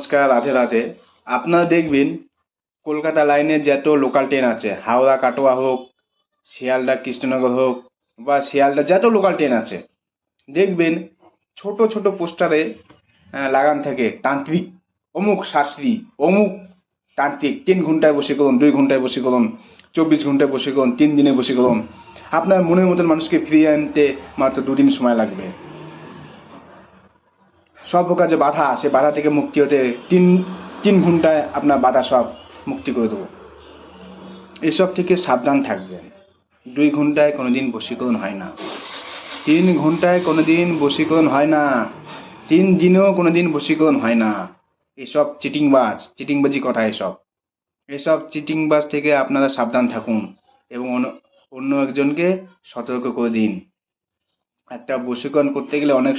নমস্কার, রাধে রাধে। আপনারা দেখবেন কলকাতা লাইনে যত লোকাল ট্রেন আছে, হাওড়া কাটোয়া হোক, শিয়ালদা কৃষ্ণনগর হোক বা শিয়ালদা যত লোকাল ট্রেন আছে, দেখবেন ছোট ছোট পোস্টারে লাগান থাকে তান্ত্রিক, অমুক শাস্ত্রী, অমুক তান্ত্রিক 3 ঘন্টায় বশীকরণ, 2 ঘন্টায় বশীকরণ, 24 ঘন্টায় বশীকরণ, 3 দিনে বশীকরণ। আপনার মনের মতন মানুষকে ফিরিয়ে আনতে মাত্র 2 দিন সময় লাগবে। সব প্রকার যে বাধা, সে বাধা থেকে মুক্তি হতে তিন তিন ঘন্টায় আপনার বাধা সব মুক্তি করে দেবো। এসব থেকে সাবধান থাকবেন। 2 ঘন্টায় কোনোদিন বশীকরণ হয় না, 3 ঘন্টায় কোনোদিন বশীকরণ হয় না, 3 দিনেও কোনোদিন বশীকরণ হয় না। এসব চিটিংবাজি কথা। এসব চিটিংবাজ থেকে আপনারা সাবধান থাকুন এবং অন্য একজনকে সতর্ক করে দিন। একটা বশীকরণ করতে গেলে অনেক